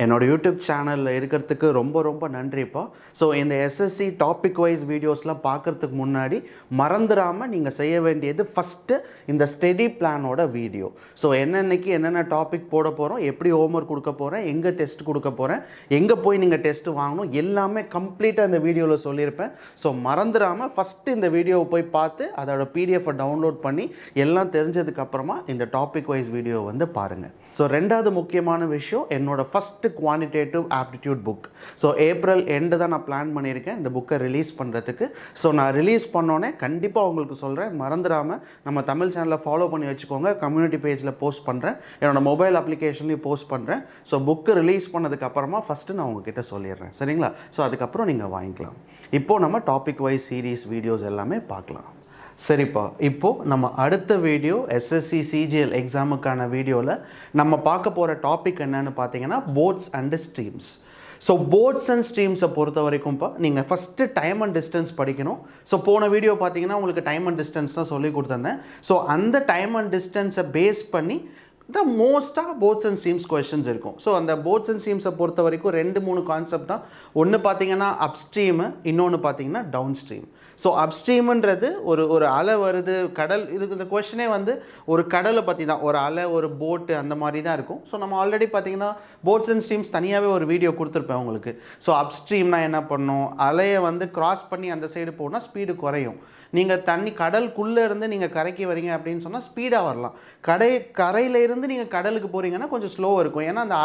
என்னோட யூடியூப் சேனலில் இருக்கிறதுக்கு ரொம்ப ரொம்ப நன்றிப்பா. ஸோ இந்த எஸ்எஸ்சி டாபிக் வைஸ் வீடியோஸ்லாம் பார்க்குறதுக்கு முன்னாடி மறந்துடாமல் நீங்கள் செய்ய வேண்டியது ஃபஸ்ட்டு இந்த ஸ்டடி பிளானோட வீடியோ. ஸோ என்னென்னைக்கு என்னென்ன டாபிக் போட போகிறோம், எப்படி ஹோம்ஒர்க் கொடுக்க போகிறேன், எங்கே டெஸ்ட் கொடுக்க போகிறேன், எங்கே போய் நீங்கள் டெஸ்ட்டு வாங்கணும், எல்லாமே கம்ப்ளீட்டாக இந்த வீடியோவில் சொல்லியிருப்பேன். ஸோ மறந்துடாமல் ஃபஸ்ட்டு இந்த வீடியோவை போய் பார்த்து அதோட பிடிஎஃப்பை டவுன்லோட் பண்ணி எல்லாம் தெரிஞ்சதுக்கப்புறமா இந்த டாபிக் வைஸ் வீடியோ வந்து பாருங்கள். ஸோ ரெண்டாவது முக்கியமான விஷயம், என்னோட first quantitative aptitude book. So April end தான் நான் பிளான் பண்ணியிருக்கேன் இந்த புக்கை ரிலீஸ் பண்ணுறதுக்கு. ஸோ நான் ரிலீஸ் பண்ணோன்னே கண்டிப்பாக உங்களுக்கு சொல்கிறேன், மறந்துடாமல் நம்ம தமிழ் சேனலை ஃபாலோ பண்ணி வச்சுக்கோங்க. கம்யூனிட்டி பேஜில் போஸ்ட் பண்ணுறேன், என்னோடய மொபைல் அப்ளிகேஷன்லேயும் போஸ்ட் பண்ணுறேன். ஸோ புக்கு ரிலீஸ் பண்ணதுக்கப்புறமா ஃபஸ்ட்டு நான் உங்ககிட்ட சொல்லிடுறேன், சரிங்களா? ஸோ அதுக்கப்புறம் நீங்கள் வாங்கிக்கலாம். இப்போது நம்ம டாபிக் வைஸ் சீரீஸ் வீடியோஸ் எல்லாமே பார்க்கலாம். சரிப்பா, இப்போது நம்ம அடுத்த வீடியோ எஸ்எஸ்சி சிஜிஎல் எக்ஸாமுக்கான வீடியோவில் நம்ம பார்க்க போகிற டாபிக் என்னன்னு பார்த்தீங்கன்னா boats and streams. So boats and ஸ்ட்ரீம்ஸை பொறுத்த வரைக்கும்ப்பா நீங்கள் ஃபஸ்ட்டு டைம் அண்ட் டிஸ்டன்ஸ் படிக்கணும். ஸோ போன வீடியோ பார்த்தீங்கன்னா உங்களுக்கு டைம் அண்ட் டிஸ்டன்ஸ் தான் சொல்லி கொடுத்துருந்தேன். ஸோ அந்த டைம் அண்ட் டிஸ்டன்ஸை பேஸ் பண்ணி மோஸ்ட்டாக போட்ஸ் அண்ட் ஸ்ட்ரீம்ஸ் கொஷின்ஸ் இருக்கும். ஸோ அந்த போட்ஸ் அண்ட் ஸ்ட்ரீம்ஸை பொறுத்த வரைக்கும் 2-3 கான்செப்ட் தான். ஒன்று பார்த்தீங்கன்னா அப்ஸ்ட்ரீமு, இன்னொன்று பார்த்தீங்கன்னா டவுன் ஸ்ட்ரீம். ஸோ அப்ஸ்ட்ரீமுன்றது ஒரு அலை வருது, கடல், இதுக்கு இந்த கொஷினே வந்து ஒரு கடலை பற்றி தான், ஒரு அலை, ஒரு போட்டு, அந்த மாதிரி தான் இருக்கும். ஸோ நம்ம ஆல்ரெடி பார்த்தீங்கன்னா போட்ஸ் அண்ட் ஸ்ட்ரீம்ஸ் தனியாகவே ஒரு வீடியோ கொடுத்துருப்பேன் உங்களுக்கு. ஸோ அப்ஸ்ட்ரீம்னா என்ன பண்ணணும், அலையை வந்து கிராஸ் பண்ணி அந்த சைடு போனால் ஸ்பீடு குறையும். நீங்கள் தண்ணி கடலுக்குள்ளே இருந்து நீங்கள் கரைக்கு வரீங்க அப்படின்னு சொன்னால் ஸ்பீடாக வரலாம். கரையில் இருந்து நீங்கள் கடலுக்கு போகிறீங்கன்னா கொஞ்சம் ஸ்லோவாக இருக்கும். ஏன்னா அந்த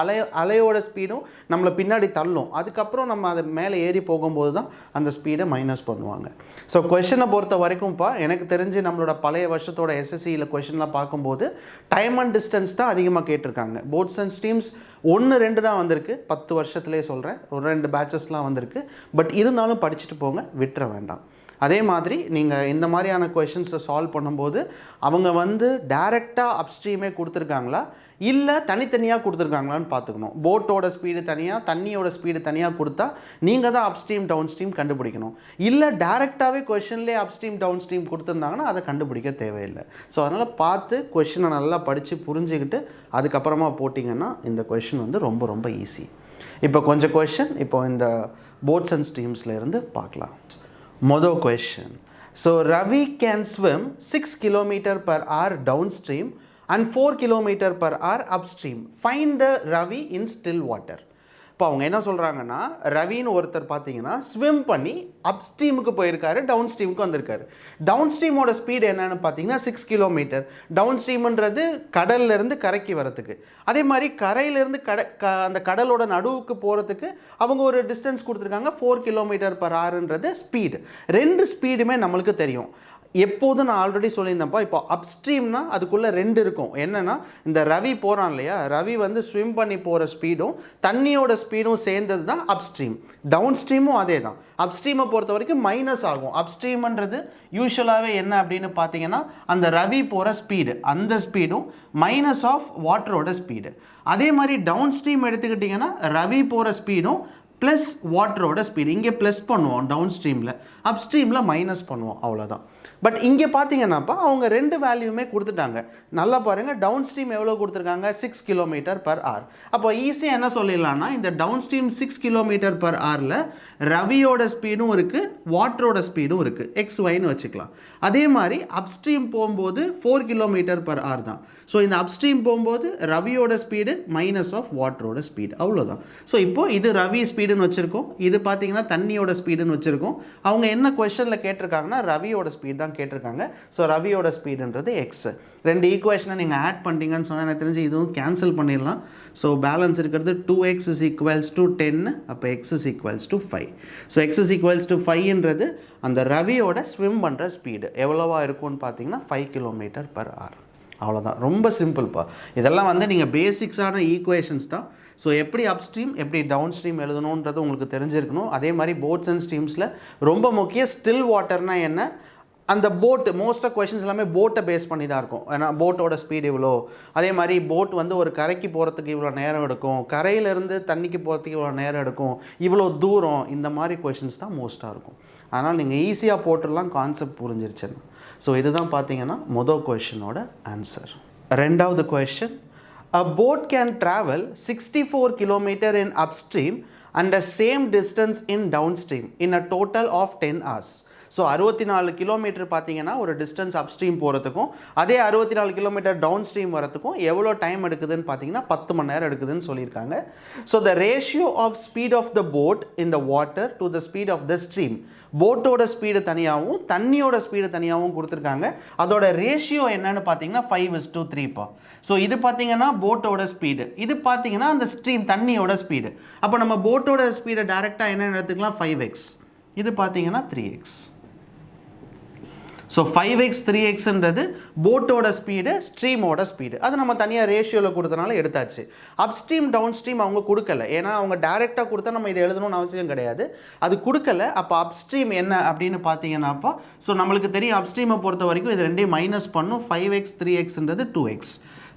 அலையோட ஸ்பீடும் நம்மளை பின்னாடி தள்ளும். அதுக்கப்புறம் நம்ம அதை மேலே ஏறி போகும்போது தான் அந்த ஸ்பீடை மைனஸ் பண்ணுவாங்க. ஸோ கொஷனை பொறுத்த வரைக்கும்ப்பா எனக்கு தெரிஞ்சு நம்மளோட பழைய வருஷத்தோட எஸ்எஸ்சியில் கொஷன்லாம் பார்க்கும்போது டைம் அண்ட் டிஸ்டன்ஸ் தான் அதிகமாக கேட்டிருக்காங்க. போட்ஸ் அண்ட் ஸ்ட்ரீம்ஸ் 1-2 தான் வந்திருக்கு, 10 வருஷத்துலேயே சொல்கிறேன். ஒரு 2 பேட்சஸ்லாம் வந்திருக்கு. பட் இருந்தாலும் படிச்சுட்டு போங்க, விட்டுற வேண்டாம். அதே மாதிரி நீங்கள் இந்த மாதிரியான கொஷின்ஸை சால்வ் பண்ணும்போது அவங்க வந்து டைரெக்டாக அப்ஸ்ட்ரீமே கொடுத்துருக்காங்களா இல்லை தனித்தனியாக கொடுத்துருக்காங்களான்னு பார்த்துக்கணும். போட்டோட ஸ்பீடு தனியாக, தண்ணியோட ஸ்பீடு தனியாக கொடுத்தா நீங்கள் தான் அப்ஸ்ட்ரீம் டவுன் ஸ்ட்ரீம் கண்டுபிடிக்கணும். இல்லை டைரெக்டாகவே கொஷின்லேயே அப்ஸ்ட்ரீம் டவுன் ஸ்ட்ரீம் கொடுத்துருந்தாங்கன்னா அதை கண்டுபிடிக்க தேவையில்லை. ஸோ அதனால் பார்த்து கொஷினை நல்லா படித்து புரிஞ்சுக்கிட்டு அதுக்கப்புறமா போட்டிங்கன்னா இந்த கொஷின் வந்து ரொம்ப ரொம்ப ஈஸி. இப்போ கொஞ்சம் கொஷின் இப்போ இந்த போட்ஸ் அண்ட் ஸ்ட்ரீம்ஸில் இருந்து பார்க்கலாம். Model question. So Ravi can swim 6 km/h downstream and 4 km/h upstream. Find the Ravi in still water. இப்போ அவங்க என்ன சொல்கிறாங்கன்னா, ரவின்னு ஒருத்தர் பார்த்தீங்கன்னா ஸ்விம் பண்ணி அப்ஸ்ட்ரீமுக்கு போயிருக்காரு, டவுன் ஸ்ட்ரீமுக்கு வந்திருக்காரு. டவுன் ஸ்ட்ரீமோட ஸ்பீடு என்னன்னு பார்த்தீங்கன்னா 6 km. டவுன் ஸ்ட்ரீம்ன்றது கடல்லேருந்து கரைக்கு வரத்துக்கு. அதே மாதிரி கரையிலேருந்து அந்த கடலோட நடுவுக்கு போகிறதுக்கு அவங்க ஒரு டிஸ்டன்ஸ் கொடுத்துருக்காங்க, 4 km/hன்றது ஸ்பீடு. 2 ஸ்பீடுமே நம்மளுக்கு தெரியும். எப்போதும் நான் ஆல்ரெடி சொல்லியிருந்தேன்ப்பா, இப்போ அப்ஸ்ட்ரீம்னா அதுக்குள்ளே 2 இருக்கும். என்னென்னா இந்த ரவி போகிறான் இல்லையா, ரவி வந்து ஸ்விம் பண்ணி போகிற ஸ்பீடும் தண்ணியோட ஸ்பீடும் சேர்ந்தது தான் அப்ஸ்ட்ரீம். டவுன் ஸ்ட்ரீமும் அதே தான். அப்ஸ்ட்ரீமை பொறுத்த வரைக்கும் மைனஸ் ஆகும். அப்ஸ்ட்ரீம்ன்றது யூஸ்வலாகவே என்ன அப்படின்னு பார்த்தீங்கன்னா அந்த ரவி போகிற ஸ்பீடு, அந்த ஸ்பீடும் மைனஸ் ஆஃப் வாட்டரோட ஸ்பீடு. அதே மாதிரி டவுன் ஸ்ட்ரீம் எடுத்துக்கிட்டிங்கன்னா ரவி போகிற ஸ்பீடும் ப்ளஸ் வாட்டரோட ஸ்பீடு. இங்கே ப்ளஸ் பண்ணுவோம் டவுன் ஸ்ட்ரீமில், அப்ஸ்ட்ரீமில் மைனஸ் பண்ணுவோம், அவ்வளோதான். பட் இங்கே பார்த்தீங்கன்னாப்பா அவங்க 2 வேல்யூமே கொடுத்துட்டாங்க. நல்லா பாருங்கள், டவுன் ஸ்ட்ரீம் எவ்வளோ கொடுத்துருக்காங்க, 6 km/h. அப்போ ஈஸியாக என்ன சொல்லிடலாம்னா இந்த டவுன் ஸ்ட்ரீம் 6 km/hல ரவியோட ஸ்பீடும் இருக்குது, வாட்டரோட ஸ்பீடும் இருக்குது, XYன்னு வச்சுக்கலாம். அதே மாதிரி அப்ஸ்ட்ரீம் போகும்போது 4 km/h தான். ஸோ இந்த அப்ஸ்ட்ரீம் போகும்போது ரவியோட ஸ்பீடு மைனஸ் ஆஃப் வாட்டரோட ஸ்பீடு, அவ்வளோதான். ஸோ இப்போது இது ரவி ஸ்பீடுன்னு வச்சுருக்கோம், இது பார்த்தீங்கன்னா தண்ணியோட ஸ்பீடுன்னு வச்சுருக்கோம். அவங்க என்ன கொஸ்டினில் கேட்டிருக்காங்கன்னா ரவியோட ஸ்பீடு தான் கேட்டிருக்காங்க. So ரவியோட ஸ்பீடுன்றது X. 2 ஈக்குவேஷனை நீங்கள் ஆட் பண்ணிட்டீங்கன்னு சொன்னால் எனக்கு தெரிஞ்சு இதுவும் கேன்சல் பண்ணிடலாம். ஸோ பேலன்ஸ் இருக்கிறது 2x = 10, அப்போ x = 5. ஸோ x = 5ன்றது அந்த ரவியோட ஸ்விம் பண்ணுற ஸ்பீடு எவ்வளோவா இருக்கும்னு பார்த்தீங்கன்னா 5 km/h. அவ்வளோதான், ரொம்ப சிம்பிள்ப்பா. இதெல்லாம் வந்து நீங்கள் பேசிக்ஸான ஈக்குவேஷன்ஸ் தான். ஸோ எப்படி அப்ஸ்ட்ரீம் எப்படி டவுன் ஸ்ட்ரீம் எழுதணுன்றது உங்களுக்கு தெரிஞ்சிருக்கணும். அதே மாதிரி போட்ஸ் அண்ட் ஸ்ட்ரீம்ஸில் ரொம்ப முக்கியம் ஸ்டில் வாட்டர்னால் என்ன, அந்த போட்டு மோஸ்ட்டாக கொஷின்ஸ் எல்லாமே போட்டை பேஸ் பண்ணி தான் இருக்கும். ஏன்னா போட்டோட ஸ்பீடு இவ்வளோ, அதே மாதிரி போட் வந்து ஒரு கரைக்கு போகிறதுக்கு இவ்வளோ நேரம் எடுக்கும், கரையிலேருந்து தண்ணிக்கு போகிறதுக்கு இவ்வளோ நேரம் எடுக்கும், இவ்வளோ தூரம், இந்த மாதிரி கொஷின்ஸ் தான் மோஸ்ட்டாக இருக்கும். அதனால் நீங்கள் ஈஸியாக போட்டுடலாம், கான்செப்ட் புரிஞ்சிருச்சுன்னு. ஸோ இதுதான் பார்த்தீங்கன்னா மொதல் கொஷினோட ஆன்சர். ரெண்டாவது question, A boat can travel 64 km in upstream and the same distance in downstream in a total of 10 hours. So 64 kilometre பார்த்தீங்கன்னா ஒரு டிஸ்டன்ஸ் அப்ஸ்ட்ரீம் போகிறதுக்கும் அதே 64 கிலோமீட்டர் டவுன் ஸ்ட்ரீம் வரதுக்கும் எவ்வளோ டைம் எடுக்குதுன்னு பார்த்தீங்கன்னா 10 மணி நேரம் எடுக்குதுன்னு சொல்லியிருக்காங்க. So the ratio of speed of the boat in the water to the speed of the stream, போட்டோட ஸ்பீடு தனியாகவும் தண்ணியோட ஸ்பீடு தனியாகவும் கொடுத்துருக்காங்க. அதோட ரேஷியோ என்னன்னு பார்த்தீங்கன்னா 5:3. ஸோ இது பார்த்தீங்கன்னா போட்டோட ஸ்பீடு, இது பார்த்தீங்கன்னா அந்த ஸ்ட்ரீம் தண்ணியோட ஸ்பீடு. அப்போ நம்ம போட்டோட ஸ்பீடை டைரெக்டாக என்ன எடுத்துக்கலாம் 5x, இது பார்த்தீங்கன்னா 3x. ஸோ 5x 3xன்றது போட்டோட ஸ்பீடு ஸ்ட்ரீமோட ஸ்பீடு, அது நம்ம தனியாக ரேஷியோவில் கொடுத்தனால எடுத்தாச்சு. அப்ஸ்ட்ரீம் டவுன் ஸ்ட்ரீம் அவங்க கொடுக்கல, ஏன்னா அவங்க டைரெக்டாக கொடுத்தா நம்ம இதை எழுதணும்னு அவசியம் கிடையாது, அது கொடுக்கல. அப்போ அப்ஸ்ட்ரீம் என்ன அப்படின்னு பார்த்தீங்கன்னாப்பா, ஸோ நம்மளுக்கு தெரியும் அப்ஸ்ட்ரீமை பொறுத்த வரைக்கும் இது ரெண்டையும் மைனஸ் பண்ணும், 5x 3xன்றது 2x.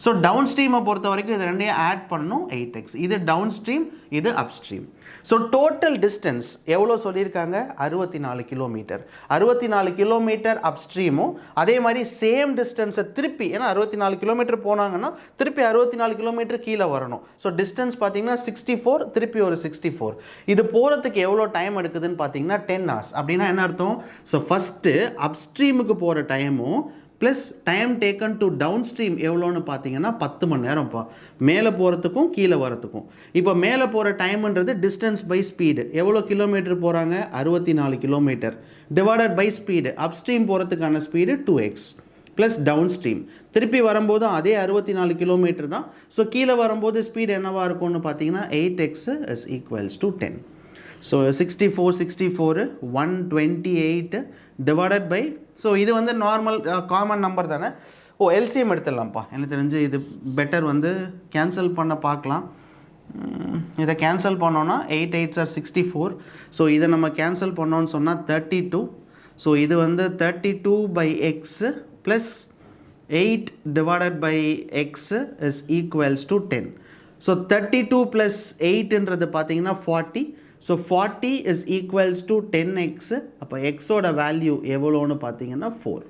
ஸோ டவுன் ஸ்ட்ரீமை பொறுத்த வரைக்கும் இது ரெண்டையும் ஆட் பண்ணும் 8x. இது டவுன் ஸ்ட்ரீம், இது அப்ஸ்ட்ரீம். ஸோ டோட்டல் டிஸ்டன்ஸ் எவ்வளோ சொல்லியிருக்காங்க 64 கிலோமீட்டர். 64 கிலோமீட்டர் அப்ஸ்ட்ரீமும் அதே மாதிரி சேம் டிஸ்டன்ஸை திருப்பி, ஏன்னா 64 கிலோமீட்டர் போனாங்கன்னா திருப்பி 64 கிலோமீட்டர் கீழே வரணும். ஸோ டிஸ்டன்ஸ் பார்த்தீங்கன்னா 64, திருப்பி ஒரு 64. இது போகிறதுக்கு எவ்வளோ டைம் எடுக்குதுன்னு பார்த்தீங்கன்னா 10 hours. அப்படின்னா என்ன அர்த்தம்? ஸோ ஃபஸ்ட்டு அப்ஸ்ட்ரீமுக்கு போகிற டைமும் plus time taken to down stream எவ்வளோன்னு பார்த்தீங்கன்னா 10 மணி நேரம்ப்பா, மேலே போகிறதுக்கும் கீழே வரத்துக்கும். இப்போ மேலே போகிற டைம்ன்றது டிஸ்டன்ஸ் பை ஸ்பீடு, எவ்வளோ கிலோமீட்டர் போகிறாங்க 64 kilometre divided by speed, upstream போகிறதுக்கான speed 2x plus downstream. திருப்பி வரும்போதும் அதே 64 கிலோமீட்டர் தான். ஸோ கீழே வரும்போது ஸ்பீடு என்னவாக இருக்கும்னு பார்த்தீங்கன்னா 8x is equals to 10. So 64 128 divided by, so இது வந்து நார்மல் காமன் நம்பர் தானே. எல்சிஎம் எடுத்துடலாம்ப்பா, எனக்கு தெரிஞ்சு இது பெட்டர் வந்து கேன்சல் பண்ண பார்க்கலாம். இதை கேன்சல் பண்ணோன்னா 8 8s are 64. ஸோ இதை நம்ம கேன்சல் பண்ணோன்னு சொன்னால் 32. ஸோ இது வந்து 32 by x plus 8 divided by x is equals to 10. So 32 plus 8ன்றது பார்த்தீங்கன்னா 40. So 40 is equals to 10x. அப்போ எக்ஸோட வேல்யூ எவ்வளோன்னு பார்த்தீங்கன்னா 4.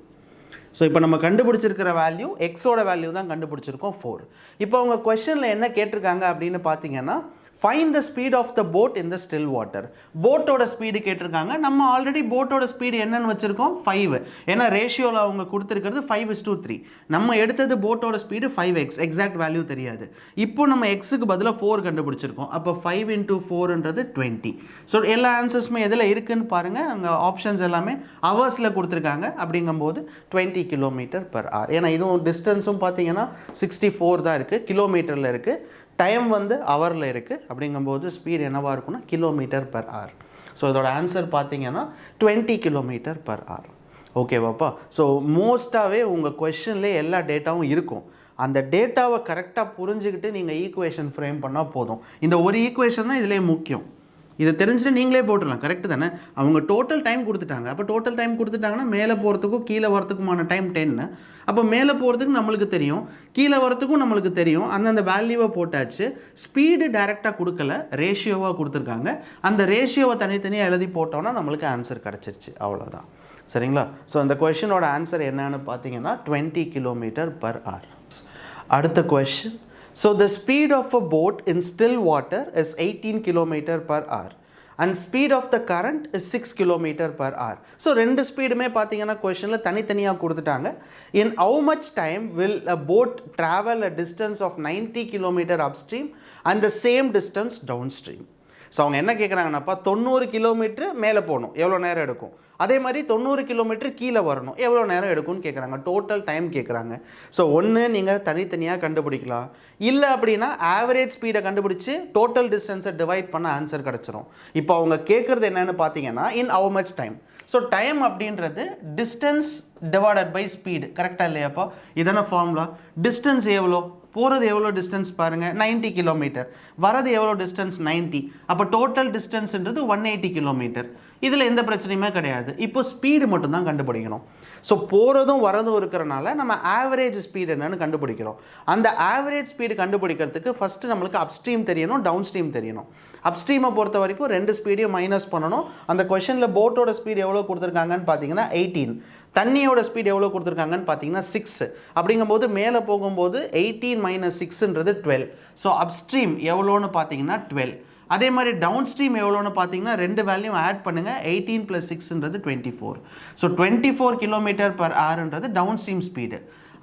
ஸோ இப்போ நம்ம கண்டுபிடிச்சிருக்கிற வேல்யூ எக்ஸோட வேல்யூ தான் கண்டுபிடிச்சிருக்கோம் 4. இப்போ அவங்க கொஸ்டினில் என்ன கேட்டிருக்காங்க அப்படின்னு பார்த்தீங்கன்னா find the speed of the boat in the still water. போட்டோட ஸ்பீடு கேட்டிருக்காங்க. நம்ம ஆல்ரெடி போட்டோட ஸ்பீடு என்னன்னு வச்சுருக்கோம் 5, ஏன்னா ரேஷியோவில் அவங்க கொடுத்துருக்கிறது 5:3. நம்ம எடுத்தது போட்டோட ஸ்பீடு 5x, எக்ஸாக்ட் வேல்யூ தெரியாது. இப்போ நம்ம எக்ஸுக்கு பதிலாக 4 கண்டுபிடிச்சிருக்கோம். அப்போ 5 × 4ன்றது 20. ஸோ எல்லா ஆன்சர்ஸுமே எதில் இருக்குதுன்னு பாருங்கள், அங்கே ஆப்ஷன்ஸ் எல்லாமே ஹவர்ஸில் கொடுத்துருக்காங்க. அப்படிங்கும்போது 20 km/h. ஏன்னா இதுவும் டிஸ்டன்ஸும் பார்த்தீங்கன்னா 64 தான் இருக்குது, கிலோமீட்டரில் இருக்குது. டைம் வந்து ஹவரில் இருக்குது. அப்படிங்கும்போது ஸ்பீட் என்னவாக இருக்குன்னா km/h. ஸோ இதோட ஆன்சர் பார்த்தீங்கன்னா 20 km/h. ஓகேவாப்பா? ஸோ மோஸ்ட்டாகவே உங்கள் கொஷின்லேயே எல்லா டேட்டாவும் இருக்கும். அந்த டேட்டாவை கரெக்டாக புரிஞ்சுக்கிட்டு நீங்கள் ஈக்குவேஷன் ஃப்ரேம் பண்ணால் போதும். இந்த ஒரு ஈக்குவேஷன் தான் இதிலே முக்கியம். இதை தெரிஞ்சுட்டு நீங்களே போட்டுடலாம். கரெக்டு தானே? அவங்க டோட்டல் டைம் கொடுத்துட்டாங்க. அப்போ டோட்டல் டைம் கொடுத்துட்டாங்கன்னா மேலே போகிறதுக்கும் கீழே வரத்துக்குமான டைம் 10. அப்போ மேலே போகிறதுக்கு நம்மளுக்கு தெரியும், கீழே வரத்துக்கும் நம்மளுக்கு தெரியும். அந்தந்த வேல்யூவை போட்டாச்சு. ஸ்பீடு டைரெக்டாக கொடுக்கல, ரேஷியோவாக கொடுத்துருக்காங்க. அந்த ரேஷியோவை தனித்தனியாக எழுதி போட்டோன்னா நம்மளுக்கு ஆன்சர் கிடச்சிருச்சு. அவ்வளோதான். சரிங்களா? ஸோ அந்த கொஷினோட ஆன்சர் என்னன்னு பார்த்தீங்கன்னா 20 km/h. அடுத்த question. So the speed of a boat in still water is 18 km/h and speed of the current is 6 km/h. So ரெண்டு ஸ்பீடுமே பார்த்தீங்கன்னா கொஷனில் தனித்தனியாக கொடுத்துட்டாங்க. In how much time will a boat travel a distance of 90 km upstream and the same distance downstream? So அவங்க என்ன கேட்குறாங்கன்னாப்பா 90 kilometre மேலே போகணும், எவ்வளோ நேரம் எடுக்கும். அதே மாதிரி 90 கிலோமீட்டர் கீழே வரணும், எவ்வளோ நேரம் எடுக்கும்னு கேட்குறாங்க. டோட்டல் டைம் கேட்குறாங்க. ஸோ ஒன்று நீங்கள் தனித்தனியாக கண்டுபிடிக்கலாம், இல்லை அப்படின்னா ஆவரேஜ் ஸ்பீடை கண்டுபிடிச்சி டோட்டல் டிஸ்டன்ஸை டிவைட் பண்ண ஆன்சர் கிடச்சிரும். இப்போ அவங்க கேட்குறது என்னென்னு பார்த்தீங்கன்னா in how much time. So time அப்படின்றது டிஸ்டன்ஸ் டிவைடட் பை ஸ்பீடு. கரெக்டாக இல்லையாப்பா? இதான ஃபார்முலா. டிஸ்டன்ஸ் எவ்வளோ, போகிறது எவ்வளோ டிஸ்டன்ஸ் பாருங்கள் 90 கிலோமீட்டர், வரது எவ்வளோ டிஸ்டன்ஸ் 90. அப்போ டோட்டல் டிஸ்டன்ஸ்ன்றது 180 கிலோமீட்டர். இதில் எந்த பிரச்சனையுமே கிடையாது. இப்போ ஸ்பீடு மட்டும்தான் கண்டுபிடிக்கணும். ஸோ போகிறதும் வரதும் இருக்கிறனால நம்ம ஆவரேஜ் ஸ்பீடு என்னன்னு கண்டுபிடிக்கிறோம். அந்த ஆவரேஜ் ஸ்பீடு கண்டுபிடிக்கிறதுக்கு ஃபஸ்ட்டு நம்மளுக்கு அப்ஸ்ட்ரீம் தெரியணும், டவுன் ஸ்ட்ரீம் தெரியணும். அப்ஸ்ட்ரீமை பொறுத்த வரைக்கும் 2 ஸ்பீடையும் மைனஸ் பண்ணணும். அந்த கொஷனில் போட்டோட ஸ்பீடு எவ்வளோ கொடுத்துருக்காங்கன்னு பார்த்தீங்கன்னா 18, தண்ணியோட ஸ்பீட் எவ்வளோ கொடுத்துருக்காங்கன்னு பார்த்தீங்கன்னா 6. அப்படிங்கும்போது மேலே போகும்போது 18 - 6ன்றது 12. ஸோ அப்ஸ்ட்ரீம் எவ்வளோன்னு பார்த்தீங்கன்னா 12. அதே மாதிரி டவுன் ஸ்ட்ரீம் எவ்வளோன்னு பார்த்தீங்கன்னா 2 வேல்யூ ஆட் பண்ணுங்கள், 18 + 6ன்றது 24. ஸோ 24 km/hன்றது downstream speed.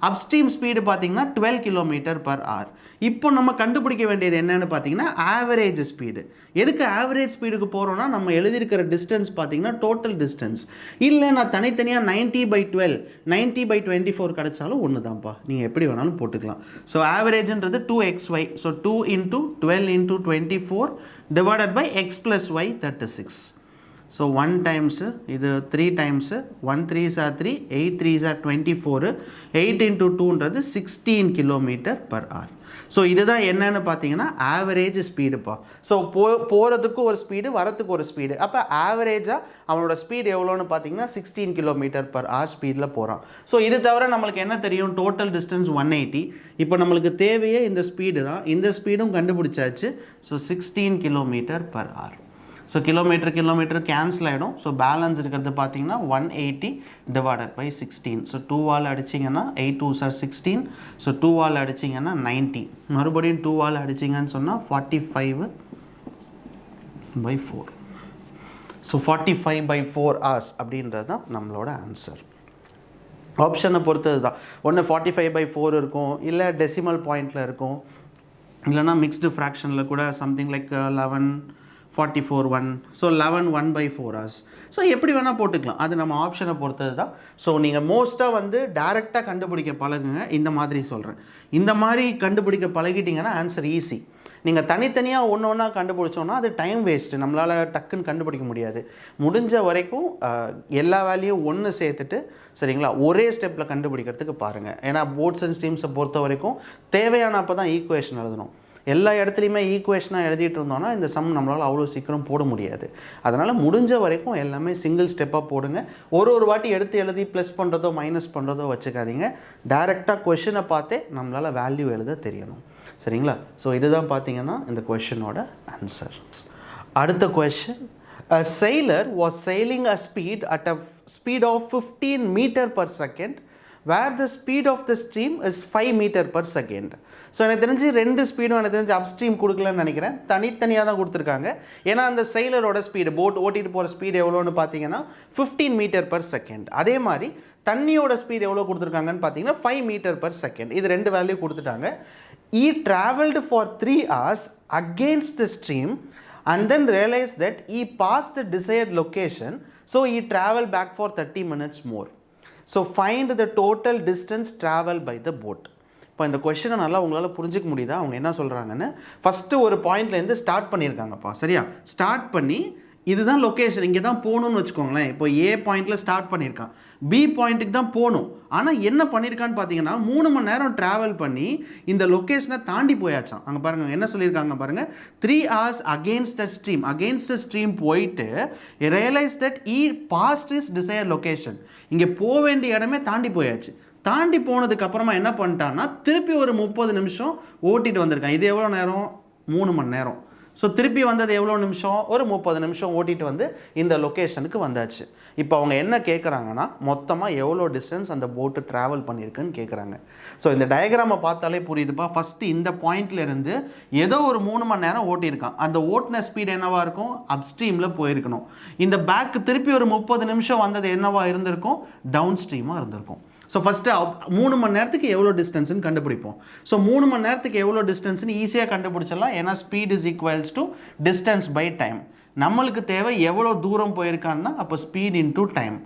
Upstream speed பார்த்தீங்கன்னா 12 km/h. இப்போ நம்ம கண்டுபிடிக்க வேண்டியது என்னன்னு பார்த்தீங்கன்னா ஆவரேஜ் ஸ்பீடு. எதுக்கு ஆவரேஜ் ஸ்பீடுக்கு போகிறோன்னா நம்ம எழுதியிருக்கிற டிஸ்டன்ஸ் பார்த்தீங்கன்னா டோட்டல் டிஸ்டன்ஸ். இல்லை நான் தனித்தனியாக 90/12 90/24 கிடைச்சாலும் ஒன்று தான்ப்பா, நீங்கள் எப்படி வேணாலும் போட்டுக்கலாம். ஸோ ஆவரேஜ்ன்றது 2xy. So 2 × 12 × 24 divided by x + y 36. So 1 times இது 3 times 1 3s are 3 8 3s are 24 8 × 2ன்றது 16 km/h. So இதுதான் என்னன்னு பார்த்தீங்கன்னா ஆவரேஜ் ஸ்பீடுப்பா. ஸோ போகிறதுக்கு ஒரு ஸ்பீடு, வரத்துக்கு ஒரு ஸ்பீடு. அப்போ ஆவரேஜாக அவனோட ஸ்பீடு எவ்வளோன்னு பார்த்தீங்கன்னா 16 km/h ஸ்பீடில் போகிறான். ஸோ இது தவிர நம்மளுக்கு என்ன தெரியும், டோட்டல் டிஸ்டன்ஸ் 180. இப்போ நம்மளுக்கு தேவையே இந்த ஸ்பீடு தான், இந்த ஸ்பீடும் கண்டுபிடிச்சாச்சு. So 16 km/h. So kilometre cancel ஆகிடும். ஸோ பேலன்ஸ் இருக்கிறது பார்த்தீங்கன்னா 180 divided by 16. ஸோ 2ஆல் அடிச்சிங்கன்னா 8 2s are 16. ஸோ 2ஆல் அடிச்சிங்கன்னா 90. மறுபடியும் 2ஆல் அடிச்சிங்கன்னு சொன்னால் 45/4. ஸோ 45/4 hours அப்படின்றது தான் நம்மளோட ஆன்சர். ஆப்ஷனை பொறுத்தது தான். ஒன்று 45/4 இருக்கும், இல்லை டெசிமல் பாயிண்டில் இருக்கும், இல்லைனா மிக்ஸ்டு ஃப்ராக்ஷனில் கூட something like 11 44 1. So 11 1/4 hours. So எப்படி வேணால் போட்டுக்கலாம், அது நம்ம ஆப்ஷனை பொறுத்தது தான். ஸோ நீங்கள் மோஸ்ட்டாக வந்து டைரெக்டாக கண்டுபிடிக்க பழகுங்க. இந்த மாதிரி சொல்கிறேன், இந்த மாதிரி கண்டுபிடிக்க பழகிட்டிங்கன்னா ஆன்சர் ஈஸி. நீங்கள் தனித்தனியாக ஒன்று ஒன்றா கண்டுபிடிச்சோன்னா அது டைம் வேஸ்ட்டு, நம்மளால் டக்குன்னு கண்டுபிடிக்க முடியாது. முடிஞ்ச வரைக்கும் எல்லா வேல்யூயும் ஒன்று சேர்த்துட்டு சரிங்களா ஒரே ஸ்டெப்பில் கண்டுபிடிக்கிறதுக்கு பாருங்கள். ஏன்னா போர்ட்ஸ் அண்ட் ஸ்ட்ரீம்ஸை பொறுத்த வரைக்கும் தேவையான அப்போ தான் ஈக்குவேஷன் எழுதணும். எல்லா இடத்துலையுமே ஈக்குவேஷனாக எழுதிட்டு இருந்தோம்னா இந்த சம் நம்மளால் அவ்வளோ சீக்கிரம் போட முடியாது. அதனால் முடிஞ்ச வரைக்கும் எல்லாமே சிங்கிள் ஸ்டெப்பாக போடுங்க. ஒரு வாட்டி எடுத்து எழுதி ப்ளஸ் பண்ணுறதோ மைனஸ் பண்ணுறதோ வச்சுக்காதீங்க. டைரெக்டாக கொஷினை பார்த்தே நம்மளால் வேல்யூ எழுத தெரியணும். சரிங்களா? ஸோ இதுதான் பார்த்தீங்கன்னா இந்த கொஷினோட ஆன்சர். அடுத்த question, a sailor was sailing a speed at a speed of 15 m/s where the speed of the stream is 5 m/s. So எனக்கு தெரிஞ்சு 2 ஸ்பீடும் எனக்கு தெரிஞ்சு அப்ஸ்ட்ரீம் கொடுக்கலன்னு நினைக்கிறேன், தனித்தனியாக தான் கொடுத்துருக்காங்க. ஏன்னா அந்த செயிலரோட ஸ்பீடு, போட் ஓட்டிகிட்டு போகிற ஸ்பீடு எவ்வளோன்னு பார்த்தீங்கன்னா 15 m/s. அதே மாதிரி தண்ணியோட ஸ்பீடு எவ்வளோ கொடுத்துருக்காங்கன்னு பார்த்தீங்கன்னா 5 m/s. இது 2 வேல்யூ கொடுத்துட்டாங்க. He traveled for 3 hours against the stream and then realized that he passed the desired location, so he traveled back for 30 minutes more. So find the total distance traveled by the boat. இப்போ இந்த கொஷினை நல்லா உங்களால் புரிஞ்சிக்க முடியுதா அவங்க என்ன சொல்கிறாங்கன்னு? ஃபஸ்ட்டு ஒரு பாயிண்ட்லேருந்து ஸ்டார்ட் பண்ணியிருக்காங்கப்பா, சரியா? ஸ்டார்ட் பண்ணி இதுதான் லொக்கேஷன், இங்கே தான் போகணுன்னு வச்சுக்கோங்களேன். இப்போ ஏ பாயிண்டில் ஸ்டார்ட் பண்ணியிருக்கான், பி பாயிண்ட்டுக்கு தான் போகணும். ஆனால் என்ன பண்ணியிருக்கான்னு பார்த்தீங்கன்னா 3 மணி நேரம் ட்ராவல் பண்ணி இந்த லொக்கேஷனை தாண்டி போயாச்சான். அங்கே பாருங்கள் என்ன சொல்லியிருக்காங்க பாருங்கள், 3 hours against the stream. Against the stream போயிட்டு realise that he passed his desire location. இங்கே போக வேண்டிய இடமே தாண்டி போயாச்சு. தாண்டி போனதுக்கு அப்புறமா என்ன பண்ணிட்டான்னா திருப்பி ஒரு 30 நிமிஷம் ஓட்டிட்டு வந்திருக்கான். இது எவ்வளோ நேரம்? 3 மணி நேரம். ஸோ திருப்பி வந்தது எவ்வளோ நிமிஷம்? ஒரு 30 நிமிஷம் ஓட்டிட்டு வந்து இந்த லொக்கேஷனுக்கு வந்தாச்சு. இப்போ அவங்க என்ன கேட்குறாங்கன்னா மொத்தமாக எவ்வளோ டிஸ்டன்ஸ் அந்த போட்டு ட்ராவல் பண்ணியிருக்குன்னு கேட்குறாங்க. ஸோ இந்த டயக்ராமை பார்த்தாலே புரியுதுப்பா. ஃபஸ்ட்டு இந்த பாயிண்ட்லேருந்து ஏதோ ஒரு 3 மணி நேரம் ஓட்டியிருக்கான். அந்த ஓட்டின ஸ்பீடு என்னவாக இருக்கும்? அப்ஸ்ட்ரீமில் போயிருக்கணும். இந்த பேக்கு திருப்பி ஒரு 30 நிமிஷம் வந்தது என்னவா இருந்திருக்கும்? டவுன் ஸ்ட்ரீமாக இருந்திருக்கும். ஸோ ஃபஸ்ட்டு 3 மணி நேரத்துக்கு எவ்வளோ டிஸ்டன்ஸ்னு கண்டுபிடிப்போம். ஸோ 3 மணி நேரத்துக்கு எவ்வளோ டிஸ்டன்ஸ்னு ஈஸியாக கண்டுபிடிச்சிடலாம். ஏன்னா speed is equals to distance by time. நம்மளுக்கு தேவை எவ்வளோ தூரம் போயிருக்கான்னா அப்போ ஸ்பீட் இன்டூ டைம்.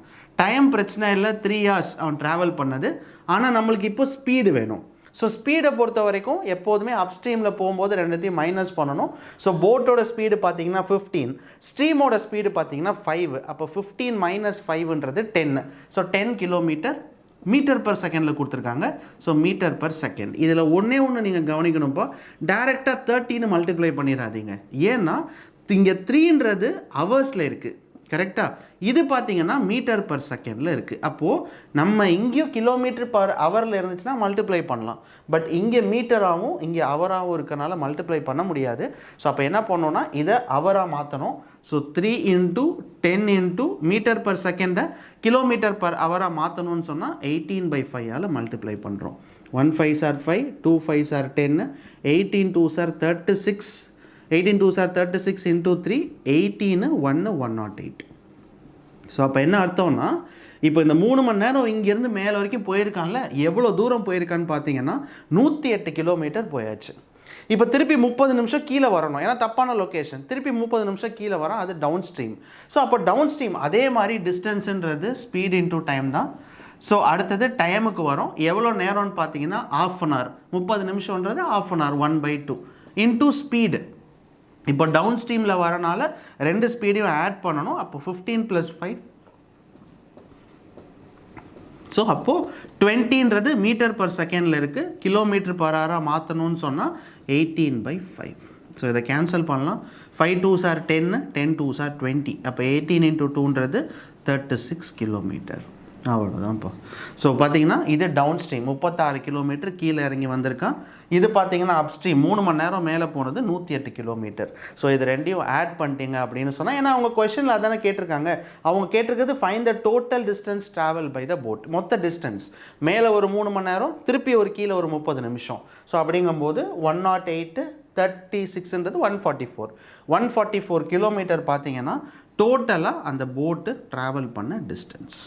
டைம் பிரச்சனை இல்லை, 3 hours அவன் ட்ராவல் பண்ணது. ஆனால் நம்மளுக்கு இப்போ ஸ்பீடு வேணும். ஸோ ஸ்பீடை பொறுத்த வரைக்கும் எப்போதுமே அப்ஸ்ட்ரீமில் போகும்போது ரெண்டுத்தையும் மைனஸ் பண்ணணும். ஸோ போட்டோட ஸ்பீடு பார்த்தீங்கன்னா 15, ஸ்ட்ரீமோட ஸ்பீடு பார்த்தீங்கன்னா 5. அப்போ 15 - 5ன்றது 10. ஸோ 10 km m/s கொடுத்துருக்காங்க. So m/s. இதில் ஒன்று நீங்கள் கவனிக்கணும்ப்பா, டைரெக்டாக 30ன்னு மல்டிப்ளை பண்ணிடாதீங்க. ஏன்னா இங்கே 3ன்றது ஹவர்ஸில் இருக்குது, கரெக்டாக? இது பார்த்தீங்கன்னா மீட்டர் பர் செகண்டில் இருக்குது. அப்போது நம்ம இங்கேயும் கிலோமீட்டர் பர் ஹவரில் இருந்துச்சுன்னா மல்டிப்ளை பண்ணலாம். பட் இங்கே மீட்டராகவும் இங்கே ஹவராகவும் இருக்கனால மல்டிப்ளை பண்ண முடியாது. ஸோ அப்போ என்ன பண்ணோன்னா இதை ஹவராக மாற்றணும். ஸோ 3 × 10 × மீட்டர் பர் செகண்டை கிலோமீட்டர் பர் ஹவராக மாற்றணும்னு சொன்னால் 18/5 மல்டிப்ளை பண்ணுறோம். 1 5s are 5, 2 5s are 10, 18 2s are 36, 18 2s are 36 into 3, 18 1 108. So அப்போ என்ன அர்த்தம்னா இப்போ இந்த 3 மணி நேரம் இங்கேருந்து மேலே வரைக்கும் போயிருக்கான்ல, எவ்வளோ தூரம் போயிருக்கான்னு பார்த்தீங்கன்னா 108 கிலோமீட்டர் போயாச்சு. இப்போ திருப்பி 30 நிமிஷம் கீழே வரணும், ஏன்னா தப்பான லொக்கேஷன். திருப்பி 30 நிமிஷம் கீழே வரோம், அது டவுன் ஸ்ட்ரீம். ஸோ அப்போ டவுன் ஸ்ட்ரீம் அதே மாதிரி டிஸ்டன்ஸுன்றது ஸ்பீட் இன்டூ டைம் தான். ஸோ அடுத்தது டைமுக்கு வரும். எவ்வளோ நேரம்னு பார்த்தீங்கன்னா ½ an hour. 30 நிமிஷம்ன்றது ½ an hour 1/2 into speed. இப்போ டவுன் ஸ்ட்ரீமில் வரனால 2 ஸ்பீடையும் ஆட் பண்ணணும். அப்போ 15 + 5. ஸோ அப்போது 20ன்றது மீட்டர் பர் செகண்டில் இருக்குது. கிலோமீட்டர் பர் ஹவராக மாற்றணும்னு சொன்னால் 18/5. ஸோ இதை கேன்சல் பண்ணலாம். 5 2s are 10, 10 2s are 20. அப்போ 18 × 2ன்றது 36 கிலோமீட்டர். அவ்வளோதான்ப்பா. ஸோ பார்த்தீங்கன்னா இது டவுன் ஸ்ட்ரீம் 36 கிலோமீட்டர் கீழே இறங்கி வந்திருக்கான். இது பார்த்தீங்கன்னா அப் ஸ்ட்ரீம் 3 மணி நேரம் மேலே போனது 108 கிலோமீட்டர். ஸோ இது ரெண்டையும் ஆட் பண்ணிட்டீங்க அப்படின்னு சொன்னால், ஏன்னா அவங்க கொஸ்டினில் அதானே கேட்டிருக்காங்க. அவங்க கேட்டிருக்கிறது find the total distance travel by the boat. மொத்த டிஸ்டன்ஸ் மேலே ஒரு 3 மணி நேரம், திருப்பி ஒரு கீழே ஒரு 30 நிமிஷம். ஸோ அப்படிங்கும்போது 108 36ன்றது 144. 144 கிலோமீட்டர் பார்த்தீங்கன்னா டோட்டலாக அந்த போட்டு ட்ராவல் பண்ண டிஸ்டன்ஸ்.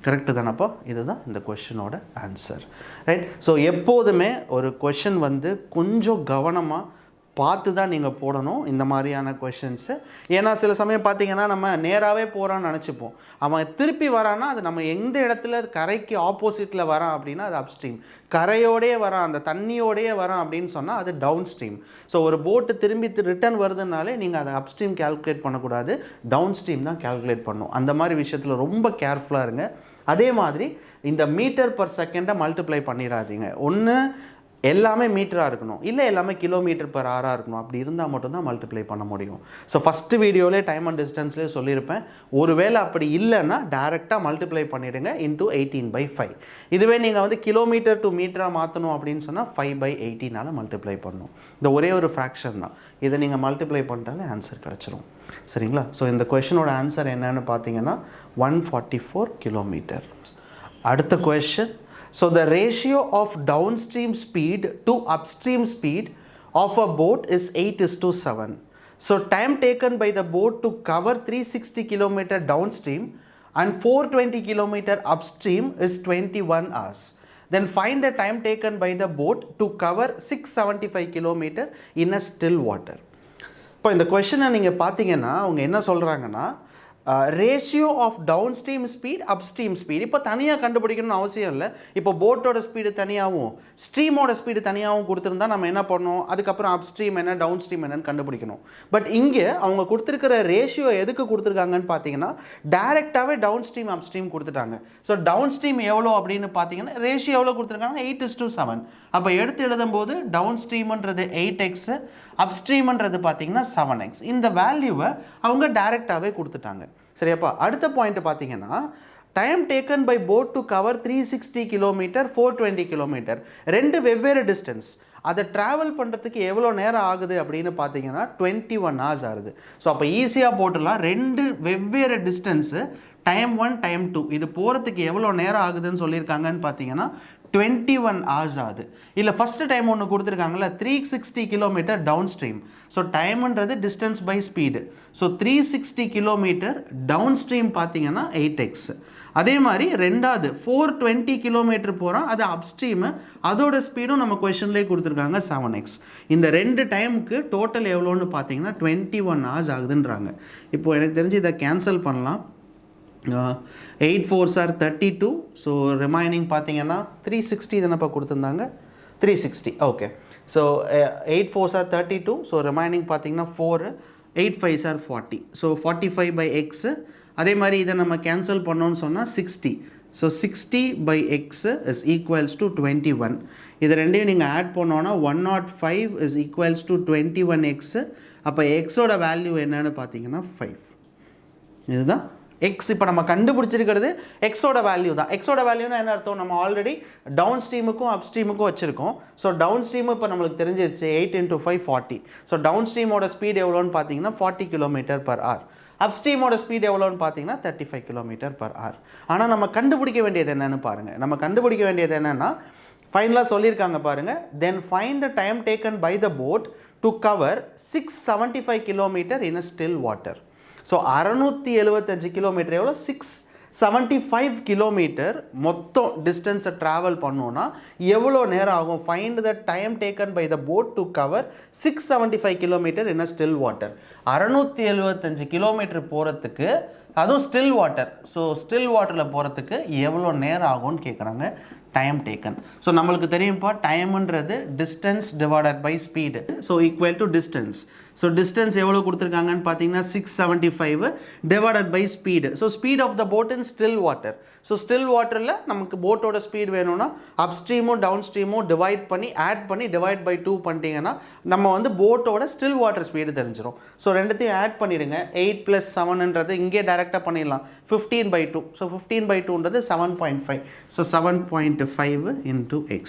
கரெக்டு தானப்போ? இதுதான் இந்த கொஷினோட ஆன்சர். ரைட். ஸோ எப்போதுமே ஒரு கொஷின் வந்து கொஞ்சம் கவனமாக பார்த்து தான் நீங்கள் போடணும் இந்த மாதிரியான கொஷின்ஸு. ஏன்னா சில சமயம் பார்த்தீங்கன்னா நம்ம நேராகவே போகிறான்னு நினச்சிப்போம். அவன் திருப்பி வரான்னா அது நம்ம எந்த இடத்துல கரைக்கு ஆப்போசிட்டில் வரான் அப்படின்னா அது அப்ஸ்ட்ரீம். கரையோடையே வரான், அந்த தண்ணியோடையே வரான் அப்படின்னு சொன்னால் அது டவுன் ஸ்ட்ரீம். ஸோ ஒரு போட்டு திரும்பி ரிட்டர்ன் வருதுனாலே நீங்கள் அதை அப்ஸ்ட்ரீம் கேல்குலேட் பண்ணக்கூடாது, டவுன் ஸ்ட்ரீம் தான் கேல்குலேட் பண்ணணும். அந்த மாதிரி விஷயத்தில் ரொம்ப கேர்ஃபுல்லாக இருங்க. அதே மாதிரி இந்த மீட்டர் பர் செகண்டை மல்டிப்ளை பண்ணிடாதீங்க. ஒன்று எல்லாமே மீட்டராக இருக்கணும், இல்லை எல்லாமே கிலோமீட்டர் பர் ஹவராக இருக்கணும். அப்படி இருந்தால் மட்டும்தான் மல்டிப்ளை பண்ண முடியும். ஸோ ஃபஸ்ட்டு வீடியோவிலே டைம் அண்ட் டிஸ்டன்ஸ்லேயே சொல்லியிருப்பேன். ஒருவேளை அப்படி இல்லைன்னா டேரெக்டாக மல்டிப்ளை பண்ணிவிடுங்க இன்டூ 18/5. இதுவே நீங்கள் வந்து கிலோமீட்டர் டு மீட்டராக மாற்றணும் அப்படின்னு சொன்னால் 5/18 மல்டிப்ளை பண்ணணும். இந்த ஒரே ஒரு ஃப்ராக்ஷன் தான். இதை நீங்கள் மல்டிப்ளை பண்ணிட்டாலே ஆன்சர் கிடச்சிரும். சரிங்களா? ஸோ இந்த கொஷினோட ஆன்சர் என்னன்னு பார்த்தீங்கன்னா 144 கிலோமீட்டர். அடுத்த question. So the ratio of downstream speed to upstream speed of a boat is 8:7. So time taken by the boat to cover 360 km downstream and 420 km upstream is 21 hours. Then find the time taken by the boat to cover 675 km in a still water. இப்போ இந்த கொஷனை நீங்கள் பார்த்தீங்கன்னா அவங்க என்ன சொல்கிறாங்கன்னா ratio of down stream speed up stream speed. இப்போ தனியாக கண்டுபிடிக்கணும்னு அவசியம் இல்லை. இப்போ போட்டோட ஸ்பீடு தனியாகவும் ஸ்ட்ரீமோட ஸ்பீடு தனியாகவும் கொடுத்துருந்தா நம்ம என்ன பண்ணணும், அதுக்கப்புறம் அப் ஸ்ட்ரீம் என்ன டவுன் ஸ்ட்ரீம் என்னன்னு கண்டுபிடிக்கணும். பட் இங்கே அவங்க கொடுத்துருக்கிற ரேஷியோ எதுக்கு கொடுத்துருக்காங்கன்னு பார்த்தீங்கன்னா டேரெக்டாகவே டவுன் ஸ்ட்ரீம் அப் ஸ்ட்ரீம் கொடுத்துட்டாங்க. ஸோ டவுன் ஸ்ட்ரீம் எவ்வளோ அப்படின்னு பார்த்தீங்கன்னா ரேஷியோ எவ்வளோ கொடுத்துருக்காங்க 8:7. அப்போ எடுத்து எழுதும்போது டவுன் ஸ்ட்ரீம்ன்றது 8x, அப் ஸ்ட்ரீம்ன்றது பார்த்தீங்கன்னா 7x. இந்த வேல்யூவை அவங்க டேரெக்டாகவே கொடுத்துட்டாங்க. சரியாப்பா? அடுத்த பாயிண்ட் பார்த்தீங்கன்னா time taken by boat to cover 360 kilometre 420 kilometre. ரெண்டு வெவ்வேறு டிஸ்டன்ஸ். அதை ட்ராவல் பண்ணுறதுக்கு எவ்வளோ நேரம் ஆகுது அப்படின்னு பார்த்தீங்கன்னா 21 hours ஆகுது. ஸோ அப்போ ஈஸியாக போட்டுடலாம். ரெண்டு வெவ்வேறு டிஸ்டன்ஸு, டைம் 1 டைம் 2. இது போகிறதுக்கு எவ்வளோ நேரம் ஆகுதுன்னு சொல்லியிருக்காங்கன்னு பார்த்தீங்கன்னா 21 hours ஆகுது. இல்லை ஃபஸ்ட்டு டைம் ஒன்று கொடுத்துருக்காங்களா 360 கிலோமீட்டர் டவுன் ஸ்ட்ரீம். ஸோ டைம்ன்றது distance by speed. So 360 kilometre downstream பார்த்தீங்கன்னா 8x. அதே மாதிரி ரெண்டாவது 420 கிலோமீட்டர் போகிறோம், அது அப் ஸ்ட்ரீமு, அதோட ஸ்பீடும் நம்ம கொஷன்லேயே கொடுத்துருக்காங்க 7x. இந்த ரெண்டு டைமுக்கு டோட்டல் எவ்வளோன்னு பார்த்தீங்கன்னா 21 hours ஆகுதுன்றாங்க. இப்போது எனக்கு தெரிஞ்சு இதை கேன்சல் பண்ணலாம். 8 4s are 32. ஸோ ரிமைனிங் பார்த்தீங்கன்னா 360 தானப்பா கொடுத்துருந்தாங்க, 360. Okay. So 8 4s are 32. So remaining பார்த்தீங்கன்னா 4, 8 5s are 40. So 45/x. அதே மாதிரி இதை நம்ம கேன்சல் பண்ணோன்னு சொன்னால் 60. So 60/x is equals to 21. இது ரெண்டையும் நீங்கள் ஆட் பண்ணோன்னா 105 is equals to 21x. அப்போ எக்ஸோட வேல்யூ என்னன்னு பார்த்தீங்கன்னா 5. இதுதான் எக்ஸ். இப்போ நம்ம கண்டுபிடிச்சிருக்கிறது எக்ஸோட வேல்யூ தான். எக்ஸோட வேல்யூனா என்ன அர்த்தம், நம்ம ஆல்ரெடி டவுன் ஸ்ட்ரீமுக்கும் அப் ஸ்ட்ரீமுக்கும் வச்சுருக்கோம். ஸோ டவுன் ஸ்ட்ரீமு இப்போ நம்மளுக்கு தெரிஞ்சிருச்சு 8 × 5 40. ஸோ டவுன் ஸ்ட்ரீமோட ஸ்பீட் எவ்வளோன்னு பார்த்தீங்கன்னா 40 km/h. அப் ஸ்ட்ரீமோட ஸ்பீட் எவ்வளோன்னு பார்த்தீங்கன்னா 35 km/h. ஆனால் நம்ம கண்டுபிடிக்க வேண்டியது என்னென்னு பாருங்கள். நம்ம கண்டுபிடிக்க வேண்டியது என்னென்னா ஃபைனலாக சொல்லியிருக்காங்க பாருங்கள், then find the time taken by the boat to cover 675 km in a still water. So 675 kilometre எவ்வளோ, 675 கிலோமீட்டர் மொத்தம் டிஸ்டன்ஸை ட்ராவல் பண்ணோன்னா எவ்வளோ நேரம் ஆகும். Find the time taken by the boat to cover 675 kilometre in a still water. 675 kilometre போகிறதுக்கு, அதுவும் still water. So still வாட்டரில் போகிறதுக்கு எவ்வளோ நேரம் ஆகும்னு கேட்குறாங்க. Time taken. ஸோ நம்மளுக்கு தெரியும்ப்பா, டைம்ன்றது distance divided by speed. So equal to distance. So distance எவ்வளோ கொடுத்துருக்காங்கன்னு பார்த்தீங்கன்னா 675 divided by speed. So speed of the boat in still water. So still வாட்டரில் நமக்கு போட்டோட ஸ்பீட் வேணும்னா அப் ஸ்ட்ரீமும் டவுன் ஸ்ட்ரீமும் ஆட் பண்ணி டிவைட் பை 2 பண்ணிட்டீங்கன்னா நம்ம வந்து போட்டோட ஸ்டில் வாட்டர் ஸ்பீடு தெரிஞ்சிடும். ஸோ ரெண்டுத்தையும் ஆட் பண்ணிடுங்க. 8 + 7ன்றது இங்கே டைரெக்டாக பண்ணிடலாம், 15/2. ஸோ 15/2ன்றது 7.5. So 7.5 × x.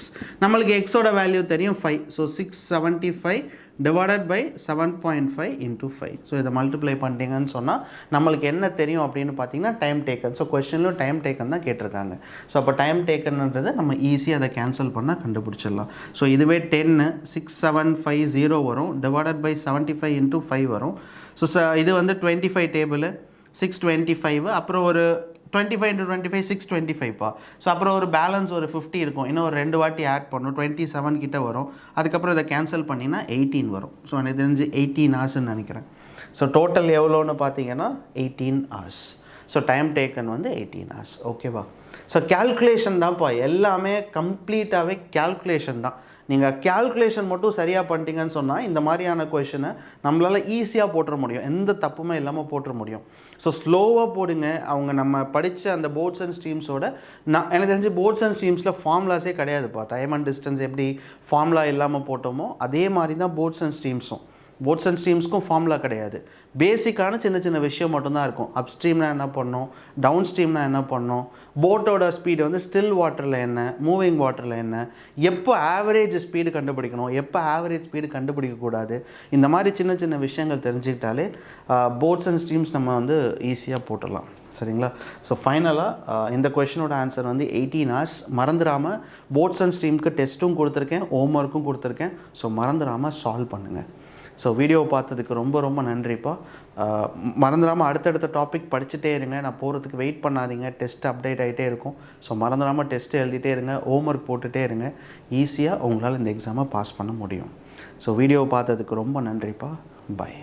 நம்மளுக்கு எக்ஸோட வேல்யூ தெரியும் 5. So 675 divided by 7.5 × 5. ஸோ இதை மல்டிப்ளை பண்ணிட்டீங்கன்னு சொன்னால் நம்மளுக்கு என்ன தெரியும் அப்படின்னு பார்த்தீங்கன்னா டைம் டேக்கன். ஸோ கொஸ்டின்லும் டைம் டேக்கன் தான் கேட்டிருக்காங்க. ஸோ அப்போ டைம் டேக்கன்ன்றது நம்ம ஈஸியாக அதை கேன்சல் பண்ணால் கண்டுபிடிச்சிடலாம். ஸோ இதுவே 10 6750 வரும், டிவைடட் பை 75 × 5 வரும். ஸோ இது வந்து 25 டேபிள் 625, அப்புறம் ஒரு 25 × 25 625 ஸோ அப்புறம் ஒரு பேலன்ஸ் ஒரு 50 இருக்கும். இன்னும் ஒரு 2 வாட்டி ஆட் பண்ணும், 27 கிட்ட வரும். அதுக்கப்புறம் இதை கேன்சல் பண்ணிங்கன்னா 18 வரும். ஸோ எனக்கு தெரிஞ்சு 18 ஹவர்ஸ்ன்னு நினைக்கிறேன். ஸோ டோட்டல் எவ்வளோன்னு பார்த்தீங்கன்னா 18 ஹவர்ஸ். ஸோ டைம் டேக்கன் வந்து 18 ஹவர்ஸ். ஓகேவா? ஸோ கேல்குலேஷன் தான்ப்பா, எல்லாமே கம்ப்ளீட்டாகவே கேல்குலேஷன் தான். நீங்கள் கேல்குலேஷன் மட்டும் சரியாக பண்ணிட்டீங்கன்னு சொன்னால் இந்த மாதிரியான கொஷனை நம்மளால் ஈஸியாக போட்டுற முடியும், எந்த தப்புமே இல்லாமல் போட்டுற முடியும். ஸோ ஸ்லோவாக போடுங்க. அவங்க நம்ம படித்த அந்த போர்ட்ஸ் அண்ட் ஸ்ட்ரீம்ஸோட எனக்கு தெரிஞ்சு போர்ட்ஸ் அண்ட் ஸ்ட்ரீம்ஸில் ஃபார்முலாஸே கிடையாதுப்பா. டைம் அண்ட் டிஸ்டன்ஸ் எப்படி ஃபார்முலா இல்லாமல் போட்டோமோ அதே மாதிரி தான் போர்ட்ஸ் அண்ட் ஸ்ட்ரீம்ஸும். போட்ஸ் அண்ட் ஸ்ட்ரீம்ஸ்க்கும் ஃபார்முலா கிடையாது. பேசிக்கான சின்ன சின்ன விஷயம் மட்டும்தான் இருக்கும். அப் ஸ்ட்ரீம்னா என்ன பண்ணணும், டவுன் ஸ்ட்ரீம்னா என்ன பண்ணணும், போட்டோட ஸ்பீடு வந்து ஸ்டில் வாட்டரில் என்ன, மூவிங் வாட்டரில் என்ன, எப்போ ஆவரேஜ் ஸ்பீடு கண்டுபிடிக்கணும், எப்போ ஆவரேஜ் ஸ்பீடு கண்டுபிடிக்கக்கூடாது, இந்த மாதிரி சின்ன சின்ன விஷயங்கள் தெரிஞ்சுக்கிட்டாலே போட்ஸ் அண்ட் ஸ்ட்ரீம்ஸ் நம்ம வந்து ஈஸியாக போட்டுடலாம். சரிங்களா? ஸோ ஃபைனலாக இந்த கொஷினோட ஆன்சர் வந்து 18 ஹவர்ஸ். மறந்துடாமல் போட்ஸ் அண்ட் ஸ்ட்ரீம்க்கு டெஸ்ட்டும் கொடுத்துருக்கேன், ஹோம்ஒர்க்கும் கொடுத்துருக்கேன். ஸோ மறந்துடாமல் சால்வ் பண்ணுங்கள். ஸோ வீடியோ பார்த்ததுக்கு ரொம்ப ரொம்ப நன்றிப்பா. மறந்துடாமல் அடுத்தடுத்த டாபிக் படிச்சுட்டே இருங்க. நான் போகிறதுக்கு வெயிட் பண்ணாதீங்க, டெஸ்ட் அப்டேட் ஆகிட்டே இருக்கும். ஸோ மறந்துடாமல் டெஸ்ட்டு எழுதிட்டே இருங்க, ஹோம்ஒர்க் போட்டுகிட்டே இருங்க. ஈஸியாக உங்களால் இந்த எக்ஸாமை பாஸ் பண்ண முடியும். ஸோ வீடியோ பார்த்ததுக்கு ரொம்ப நன்றிப்பா. பை.